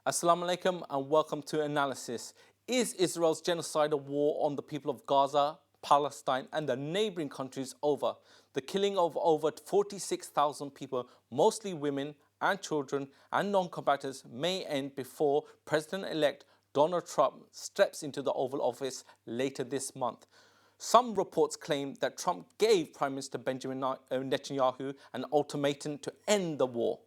Assalamu alaikum and welcome to Analysis. Is Israel's genocidal war on the people of Gaza, Palestine and the neighbouring countries over? The killing of over 46,000 people, mostly women and children and non-combatants, may end before President-elect Donald Trump steps into the Oval Office later this month. Some reports claim that Trump gave Prime Minister Benjamin Netanyahu an ultimatum to end the war.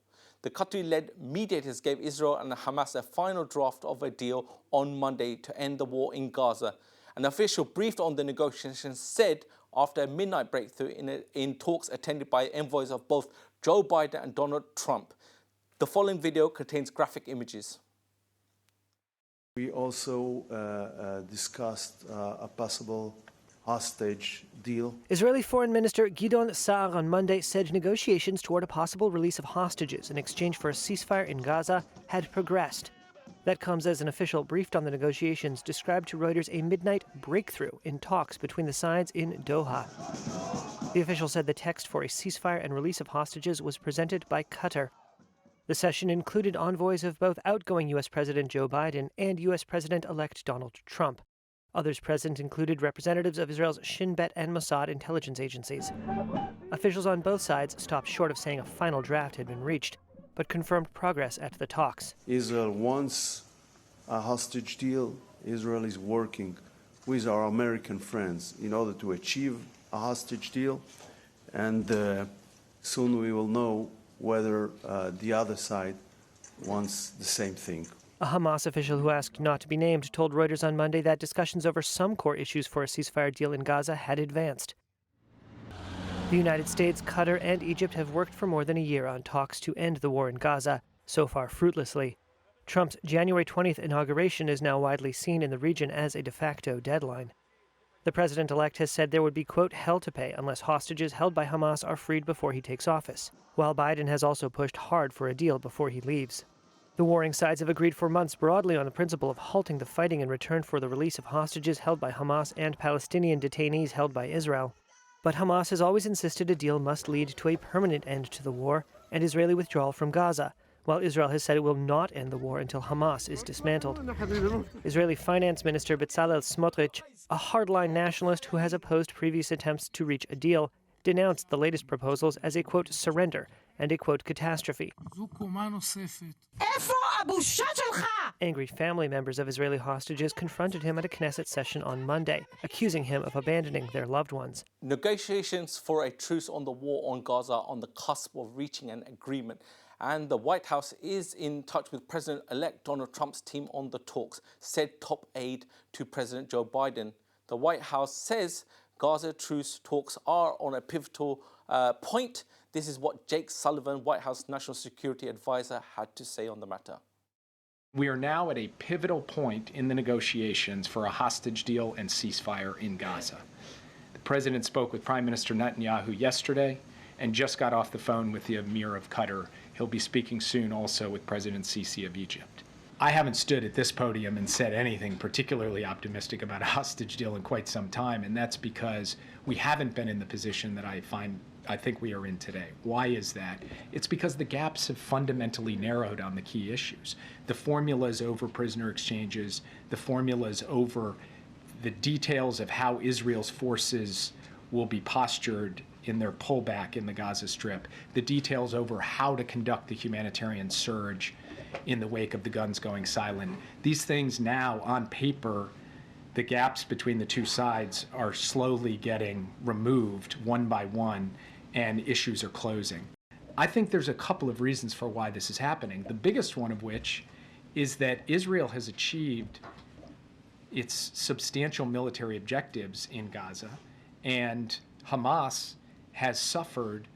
The Qatari-led Mediators gave Israel and Hamas a final draft of a deal on Monday to end the war in Gaza. An official briefed on the negotiations said after a midnight breakthrough in talks attended by envoys of both Joe Biden and Donald Trump. The following video contains graphic images. We also discussed a possible hostage deal. Israeli Foreign Minister Gideon Sa'ar on Monday said negotiations toward a possible release of hostages in exchange for a ceasefire in Gaza had progressed. That comes as an official briefed on the negotiations described to Reuters a midnight breakthrough in talks between the sides in Doha. The official said the text for a ceasefire and release of hostages was presented by Qatar. The session included envoys of both outgoing U.S. President Joe Biden and U.S. President-elect Donald Trump. Others present included representatives of Israel's Shin Bet and Mossad intelligence agencies. Officials on both sides stopped short of saying a final draft had been reached, but confirmed progress at the talks. Israel wants a hostage deal. Israel is working with our American friends in order to achieve a hostage deal, and soon we will know whether the other side wants the same thing. A Hamas official who asked not to be named told Reuters on Monday that discussions over some core issues for a ceasefire deal in Gaza had advanced. The United States, Qatar, and Egypt have worked for more than a year on talks to end the war in Gaza, so far fruitlessly. Trump's January 20th inauguration is now widely seen in the region as a de facto deadline. The president-elect has said there would be, quote, hell to pay unless hostages held by Hamas are freed before he takes office, while Biden has also pushed hard for a deal before he leaves. The warring sides have agreed for months broadly on the principle of halting the fighting in return for the release of hostages held by Hamas and Palestinian detainees held by Israel. But Hamas has always insisted a deal must lead to a permanent end to the war and Israeli withdrawal from Gaza, while Israel has said it will not end the war until Hamas is dismantled. Israeli Finance Minister Bezalel Smotrich, a hardline nationalist who has opposed previous attempts to reach a deal, denounced the latest proposals as a, quote, surrender and a, quote, catastrophe. Angry family members of Israeli hostages confronted him at a Knesset session on Monday, accusing him of abandoning their loved ones. Negotiations for a truce on the war on Gaza are on the cusp of reaching an agreement, and the White House is in touch with President-elect Donald Trump's team on the talks, said top aide to President Joe Biden. The White House says Gaza truce talks are on a pivotal point. This is what Jake Sullivan, White House National Security Advisor, had to say on the matter. We are now at a pivotal point in the negotiations for a hostage deal and ceasefire in Gaza. The president spoke with Prime Minister Netanyahu yesterday and just got off the phone with the Emir of Qatar. He'll be speaking soon also with President Sisi of Egypt. I haven't stood at this podium and said anything particularly optimistic about a hostage deal in quite some time, and that's because we haven't been in the position that I think we are in today. Why is that? It's because the gaps have fundamentally narrowed on the key issues. The formulas over prisoner exchanges, the formulas over the details of how Israel's forces will be postured in their pullback in the Gaza Strip, the details over how to conduct the humanitarian surge in the wake of the guns going silent. These things now, on paper, the gaps between the two sides are slowly getting removed one by one, and issues are closing. I think there's a couple of reasons for why this is happening, the biggest one of which is that Israel has achieved its substantial military objectives in Gaza, and Hamas has suffered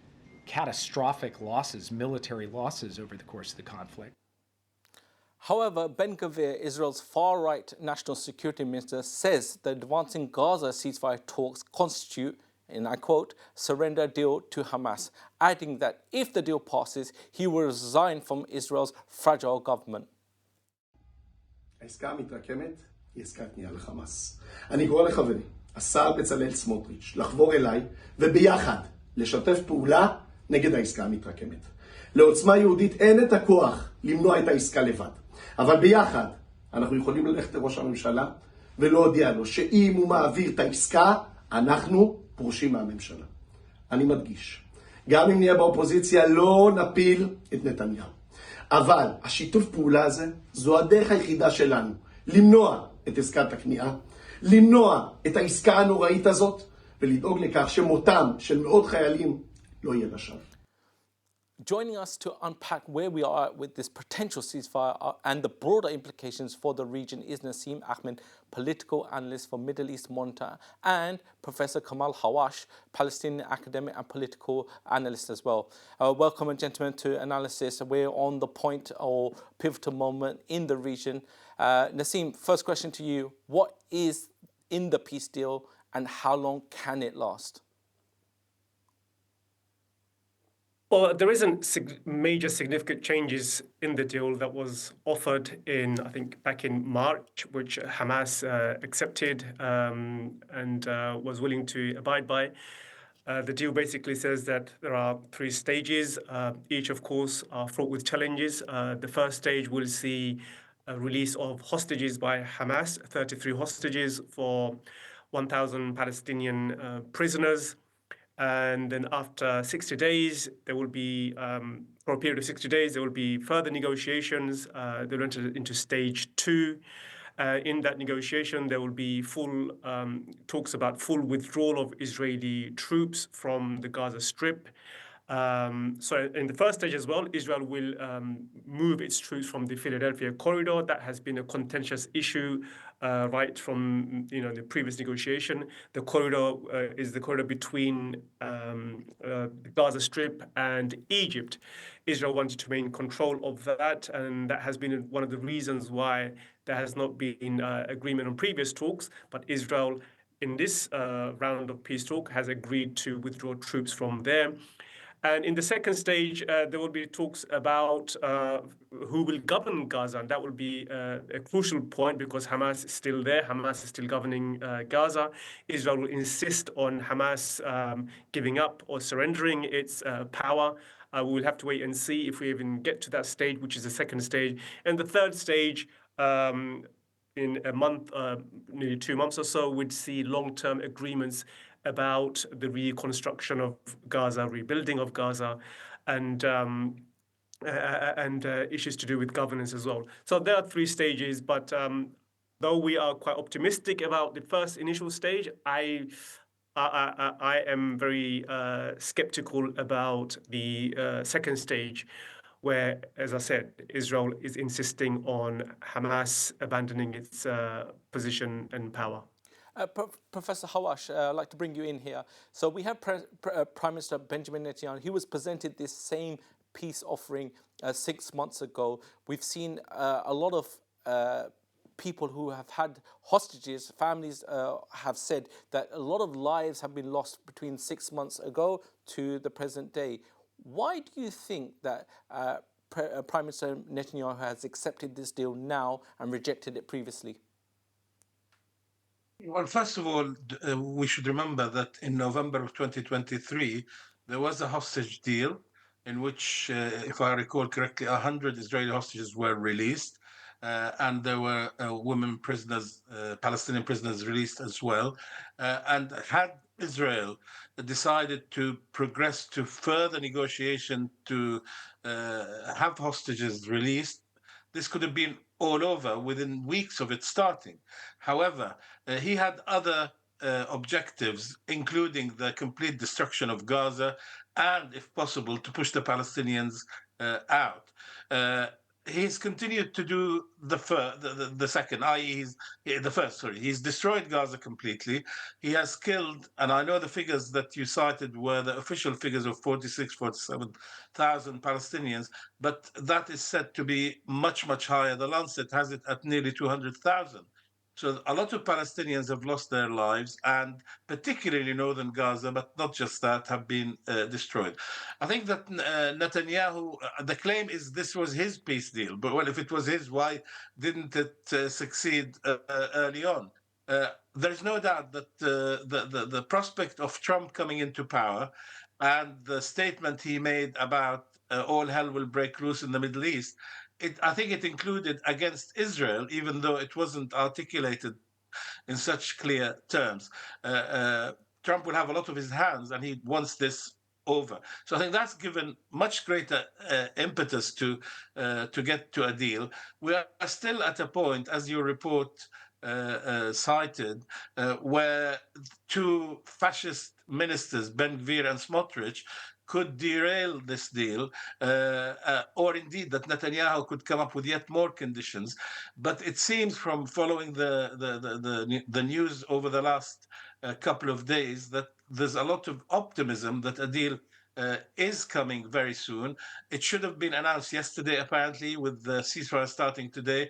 catastrophic losses, military losses over the course of the conflict. However, Ben Gvir, Israel's far-right national security minister, says the advancing Gaza ceasefire talks constitute, and I quote, surrender deal to Hamas, adding that if the deal passes, he will resign from Israel's fragile government. העסקה המתרקמת היא עסקת כניעה לחמאס. אני קורא לחברי, השר בצלאל סמוטריץ', לחבור אליי וביחד לשתף פעולה נגד העסקה המתרקמת. לעוצמה יהודית אין את הכוח למנוע את העסקה לבד. אבל ביחד אנחנו יכולים ללכת לראש הממשלה ולהודיע לו שאם הוא מעביר את העסקה, אנחנו פורשים מהממשלה. אני מדגיש, גם אם נהיה באופוזיציה לא נפיל את נתניהו. אבל השיתוף פעולה הזה זו הדרך היחידה שלנו למנוע את עסקת הכניעה, למנוע את העסקה הנוראית הזאת ולדאוג לכך שמותם של מאות חיילים לא יהיה לשווא. Joining us to unpack where we are at with this potential ceasefire and the broader implications for the region is Nasim Ahmed, political analyst for Middle East Monitor, and Professor Kamel Hawwash, Palestinian academic and political analyst as well. Welcome, gentlemen, to Analysis. We're on the point or pivotal moment in the region. Nasim, first question to you. What is in the peace deal and how long can it last? Well, there isn't major significant changes in the deal that was offered in, I think, back in March, which Hamas accepted and was willing to abide by. The deal basically says that there are 3 stages, each, of course, are fraught with challenges. The first stage will see a release of hostages by Hamas, 33 hostages for 1,000 Palestinian prisoners. And then after 60 days, there will be, for a period of 60 days, there will be further negotiations. They'll enter into stage 2. In that negotiation, there will be full talks about full withdrawal of Israeli troops from the Gaza Strip. So in the first stage as well, Israel will move its troops from the Philadelphia corridor. That has been a contentious issue right from the previous negotiation. The corridor is the corridor between the Gaza Strip and Egypt. Israel wanted to maintain control of that, and that has been one of the reasons why there has not been agreement on previous talks. But Israel, in this round of peace talk, has agreed to withdraw troops from there. And in the second stage, there will be talks about who will govern Gaza. And that will be a crucial point because Hamas is still there. Hamas is still governing Gaza. Israel will insist on Hamas giving up or surrendering its power. We will have to wait and see if we even get to that stage, which is the second stage. And the third stage, in a month, nearly 2 months or so, we'd see long-term agreements about the reconstruction of Gaza, rebuilding of Gaza, and issues to do with governance as well. So there are 3 stages, but though we are quite optimistic about the first initial stage, I am very skeptical about the second stage, where, as I said, Israel is insisting on Hamas abandoning its position and power. Professor Hawwash, I'd like to bring you in here. So we have Prime Minister Benjamin Netanyahu. He was presented this same peace offering 6 months ago. We've seen a lot of people who have had hostages, families have said that a lot of lives have been lost between 6 months ago to the present day. Why do you think that Prime Minister Netanyahu has accepted this deal now and rejected it previously? Well, first of all, we should remember that in November of 2023, there was a hostage deal in which, if I recall correctly, 100 Israeli hostages were released, and there were women prisoners, Palestinian prisoners released as well. And had Israel decided to progress to further negotiation to have hostages released, this could have been all over within weeks of it starting. However, he had other objectives, including the complete destruction of Gaza and, if possible, to push the Palestinians out. He's continued to do the second, i.e. the first, sorry. He's destroyed Gaza completely. He has killed, and I know the figures that you cited were the official figures of 47,000 Palestinians, but that is said to be much, much higher. The Lancet has it at nearly 200,000. So a lot of Palestinians have lost their lives, and particularly northern Gaza, but not just that, have been destroyed. I think that Netanyahu, the claim is this was his peace deal. But well, if it was his, why didn't it succeed early on? There's no doubt that the prospect of Trump coming into power and the statement he made about all hell will break loose in the Middle East, I think it included against Israel, even though it wasn't articulated in such clear terms. Trump will have a lot of his hands, and he wants this over. So I think that's given much greater impetus to get to a deal. We are still at a point, as your report cited, where two fascist ministers, Ben Gvir and Smotrich, could derail this deal, or indeed that Netanyahu could come up with yet more conditions. But it seems from following the news over the last couple of days that there's a lot of optimism that a deal is coming very soon. It should have been announced yesterday, apparently, with the ceasefire starting today.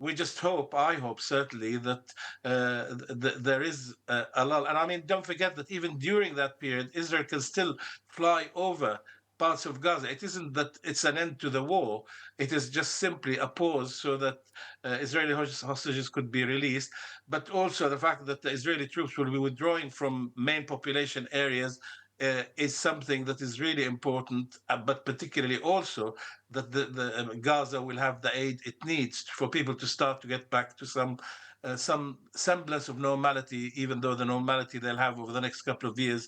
We just hope, I hope certainly, that there is a lull. And I mean, don't forget that even during that period, Israel can still fly over parts of Gaza. It isn't that it's an end to the war. It is just simply a pause so that Israeli hostages could be released, but also the fact that the Israeli troops will be withdrawing from main population areas is something that is really important, but particularly also that the Gaza will have the aid it needs for people to start to get back to some semblance of normality, even though the normality they'll have over the next couple of years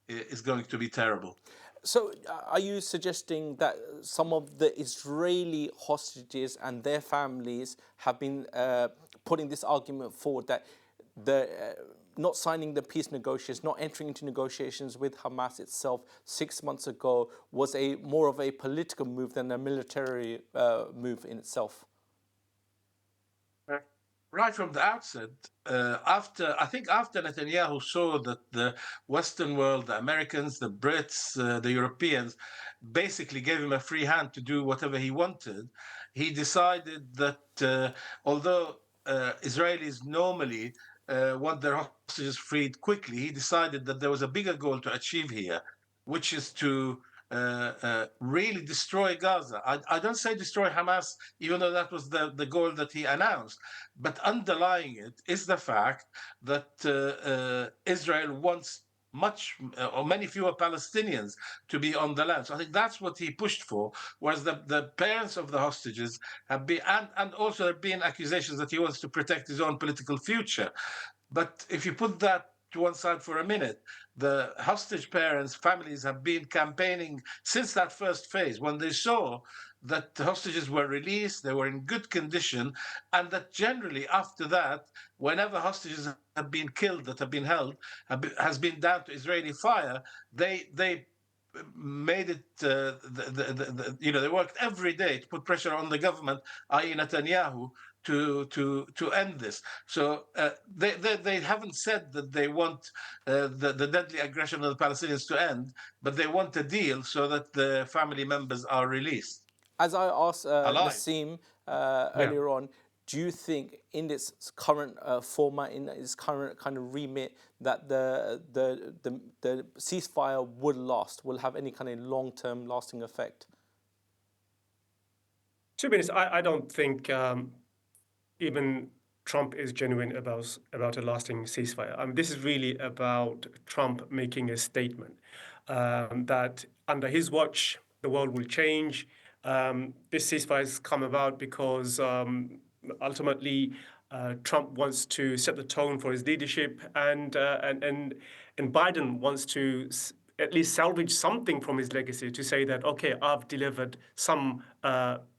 is going to be terrible. So, are you suggesting that some of the Israeli hostages and their families have been putting this argument forward that the not signing the peace negotiations, not entering into negotiations with Hamas itself 6 months ago was more of a political move than a military move in itself? Right from the outset, after Netanyahu saw that the Western world, the Americans, the Brits, the Europeans, basically gave him a free hand to do whatever he wanted, he decided that although Israelis normally want their hostages freed quickly, he decided that there was a bigger goal to achieve here, which is to really destroy Gaza. I don't say destroy Hamas, even though that was the goal that he announced. But underlying it is the fact that Israel wants or many fewer Palestinians to be on the land. So I think that's what he pushed for, whereas the parents of the hostages have been, and also there have been accusations that he wants to protect his own political future. But if you put that to one side for a minute, the hostage parents' families have been campaigning since that first phase when they saw that the hostages were released, they were in good condition, and that generally after that, whenever hostages have been killed that have been held, has been down to Israeli fire, they made it, they worked every day to put pressure on the government, i.e. Netanyahu, to end this. So they haven't said that they want the deadly aggression of the Palestinians to end, but they want a deal so that the family members are released. As I asked alive. Nasim earlier on, do you think in its current format, in its current kind of remit, that the ceasefire will have any kind of long-term lasting effect? To be honest, I don't think even Trump is genuine about a lasting ceasefire. This is really about Trump making a statement that under his watch, the world will change. This ceasefire has come about because ultimately Trump wants to set the tone for his leadership, and Biden wants to at least salvage something from his legacy to say that, okay, I've delivered some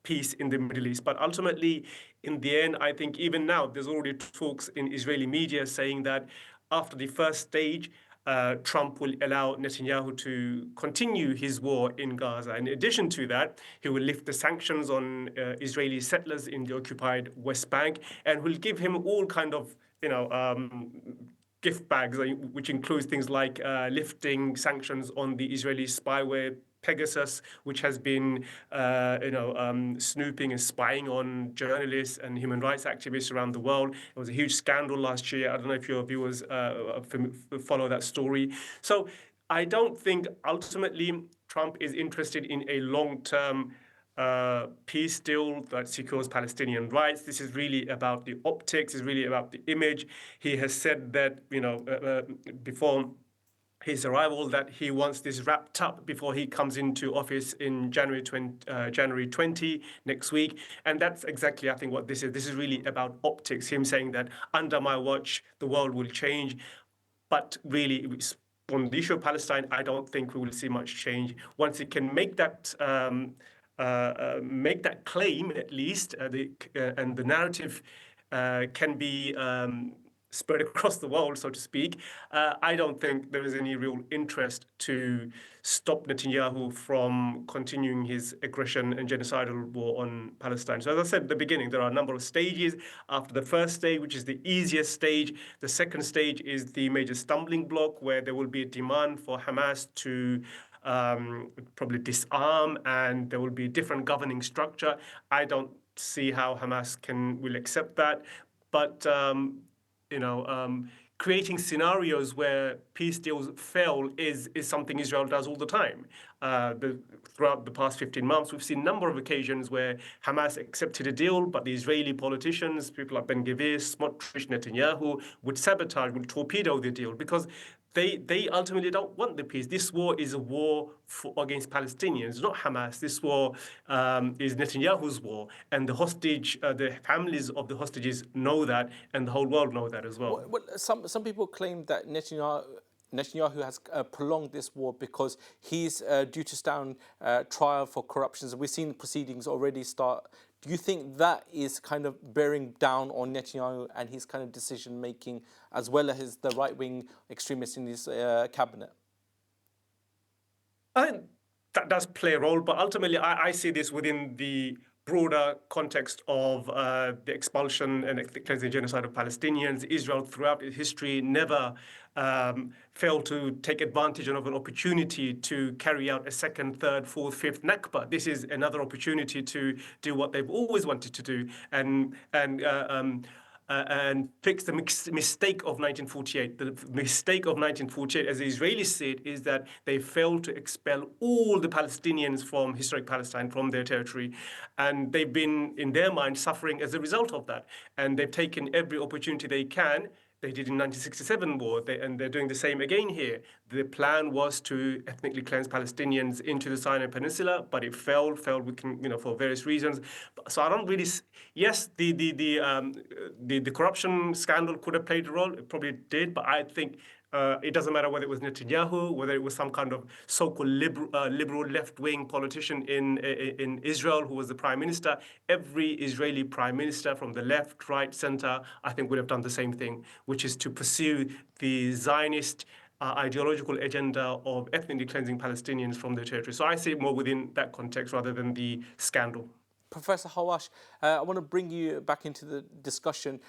peace in the Middle East. But ultimately, in the end, I think even now, there's already talks in Israeli media saying that after the first stage, Trump will allow Netanyahu to continue his war in Gaza. In addition to that, he will lift the sanctions on Israeli settlers in the occupied West Bank, and will give him all kind of, gift bags, which includes things like lifting sanctions on the Israeli spyware Pegasus, which has been, snooping and spying on journalists and human rights activists around the world. It was a huge scandal last year. I don't know if your viewers follow that story. So I don't think ultimately Trump is interested in a long-term peace deal that secures Palestinian rights. This is really about the optics. It's really about the image. He has said that, before his arrival, that he wants this wrapped up before he comes into office in January 20 next week. And that's exactly, I think, what this is. This is really about optics, him saying that under my watch, the world will change. But really, on the issue of Palestine, I don't think we will see much change. Once he can make that claim, at least, and the narrative can be spread across the world, so to speak, I don't think there is any real interest to stop Netanyahu from continuing his aggression and genocidal war on Palestine. So as I said at the beginning, there are a number of stages. After the first stage, which is the easiest stage, the second stage is the major stumbling block, where there will be a demand for Hamas to probably disarm, and there will be a different governing structure. I don't see how Hamas will accept that. But creating scenarios where peace deals fail is something Israel does all the time. Throughout the past 15 months, we've seen a number of occasions where Hamas accepted a deal, but the Israeli politicians, people like Ben-Gvir, Smotrich, Netanyahu, would sabotage, would torpedo the deal, because they ultimately don't want the peace. This war is a war against Palestinians, not Hamas. This war is Netanyahu's war, and the families of the hostages know that, and the whole world know that as well. Well, some people claim that Netanyahu has prolonged this war because he's due to stand trial for corruption. We've seen proceedings already start. Do you think that is kind of bearing down on Netanyahu and his kind of decision making, as well as the right-wing extremists in his cabinet? I think that does play a role, but ultimately I see this within the broader context of the expulsion and the genocide of Palestinians. Israel, throughout its history, never failed to take advantage of an opportunity to carry out a second, third, fourth, fifth Nakba. This is another opportunity to do what they've always wanted to do, and fix the mistake of 1948. The mistake of 1948, as the Israelis see it, is that they failed to expel all the Palestinians from historic Palestine, from their territory. And they've been, in their mind, suffering as a result of that. And they've taken every opportunity they can. They did in 1967 war, and they're doing the same again here. The plan was to ethnically cleanse Palestinians into the Sinai Peninsula, but it failed for various reasons. So I don't really. Yes, the corruption scandal could have played a role. It probably did, but I think it doesn't matter whether it was Netanyahu, whether it was some kind of so-called liberal left-wing politician in Israel who was the prime minister. Every Israeli prime minister from the left, right, center, I think would have done the same thing, which is to pursue the Zionist ideological agenda of ethnically cleansing Palestinians from their territory. So I see it more within that context rather than the scandal. Professor Hawwash, I want to bring you back into the discussion.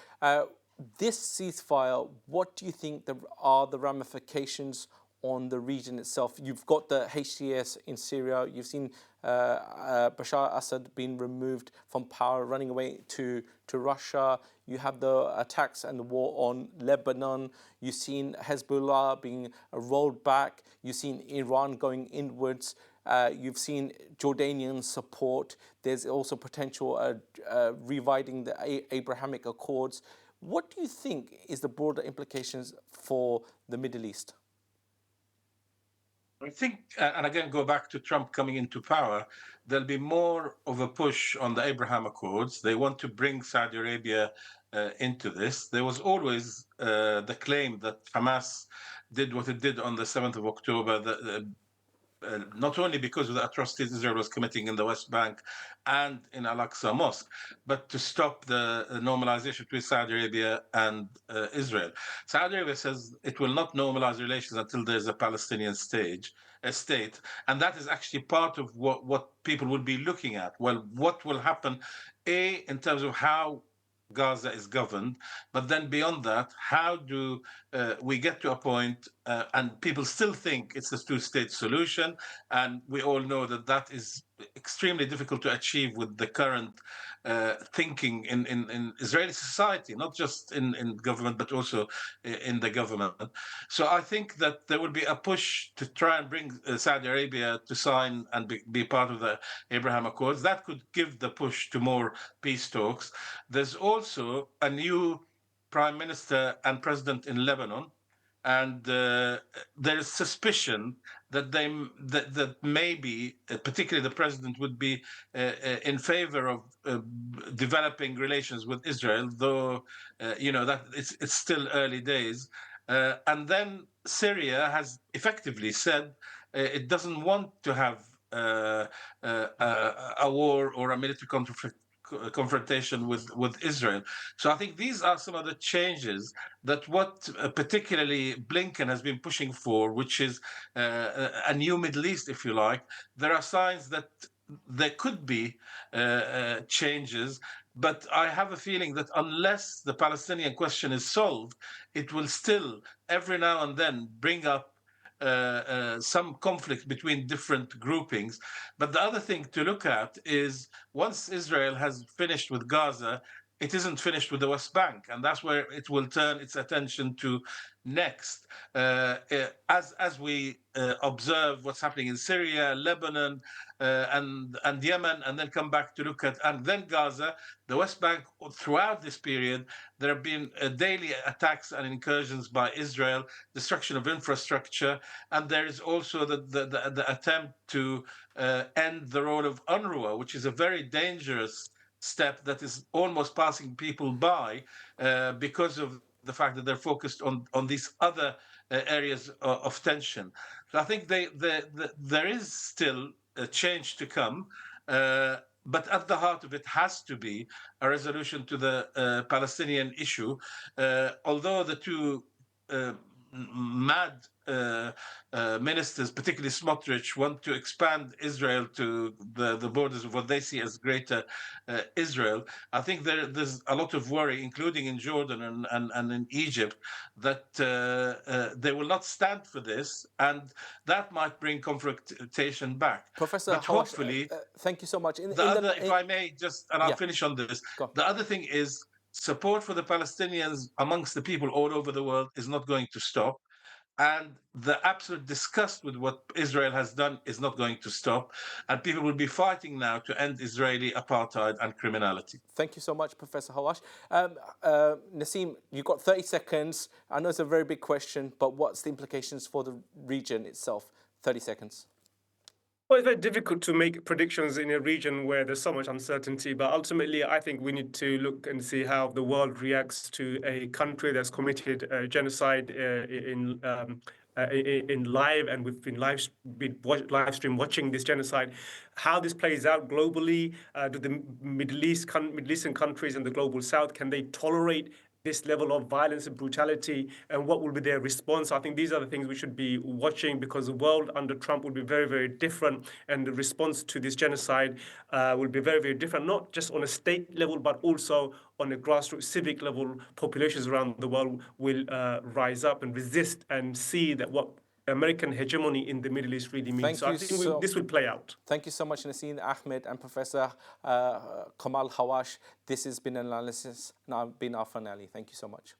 This ceasefire, what do you think are the ramifications on the region itself? You've got the HTS in Syria. You've seen Bashar Assad being removed from power, running away to Russia. You have the attacks and the war on Lebanon. You've seen Hezbollah being rolled back. You've seen Iran going inwards. You've seen Jordanian support. There's also potential reviving the Abrahamic Accords. What do you think is the broader implications for the Middle East? I think, and again, go back to Trump coming into power, there'll be more of a push on the Abraham Accords. They want to bring Saudi Arabia into this. There was always the claim that Hamas did what it did on the 7th of October, not only because of the atrocities Israel was committing in the West Bank and in Al-Aqsa Mosque, but to stop the normalization between Saudi Arabia and Israel. Saudi Arabia says it will not normalize relations until there's a Palestinian state, and that is actually part of what people will be looking at. Well, what will happen, in terms of how Gaza is governed, but then beyond that, how do we get to a point, and people still think it's a two-state solution, and we all know that that is extremely difficult to achieve with the current thinking in Israeli society, not just in government, but also in the government. So I think that there will be a push to try and bring Saudi Arabia to sign and be part of the Abraham Accords. That could give the push to more peace talks. There's also a new prime minister and president in Lebanon, and there is suspicion that that maybe, particularly the president, would be in favor of developing relations with Israel, though that it's still early days. And then Syria has effectively said it doesn't want to have a war or a military confrontation with Israel. So I think these are some of the changes that what particularly Blinken has been pushing for, which is a new Middle East, if you like. There are signs that there could be changes, but I have a feeling that unless the Palestinian question is solved, it will still every now and then bring up some conflict between different groupings. But the other thing to look at is once Israel has finished with Gaza, it isn't finished with the West Bank, and that's where it will turn its attention to next. As we observe what's happening in Syria, Lebanon, and Yemen, and then come back to look at and then Gaza, the West Bank. Throughout this period, there have been daily attacks and incursions by Israel, destruction of infrastructure, and there is also the attempt to end the role of UNRWA, which is a very dangerous step that is almost passing people by because of the fact that they're focused on these other areas of tension. So I think there is still a change to come, but at the heart of it has to be a resolution to the Palestinian issue. Although the two mad ministers, particularly Smotrich, want to expand Israel to the borders of what they see as greater Israel. I think there's a lot of worry, including in Jordan and in Egypt, that they will not stand for this, and that might bring confrontation back. Professor But Hawwash, hopefully, thank you so much. if I may just, and I'll yeah. finish on this, Go. the other thing is support for the Palestinians amongst the people all over the world is not going to stop. And the absolute disgust with what Israel has done is not going to stop. And people will be fighting now to end Israeli apartheid and criminality. Thank you so much, Professor Hawwash. Nasim, you've got 30 seconds. I know it's a very big question, but what's the implications for the region itself? 30 seconds. Well, it's very difficult to make predictions in a region where there's so much uncertainty, but ultimately, I think we need to look and see how the world reacts to a country that's committed genocide in live, and we've been live stream watching this genocide. How this plays out globally, do the Middle Eastern countries and the global South, can they tolerate this level of violence and brutality, and what will be their response? I think these are the things we should be watching, because the world under Trump will be very, very different, and the response to this genocide will be very, very different, not just on a state level, but also on a grassroots civic level. Populations around the world will rise up and resist and see that what American hegemony in the Middle East really means. So I think this will play out. Thank you so much, Nasim Ahmed and Professor Kamel Hawwash. This has been an analysis, and I've been our finale. Thank you so much.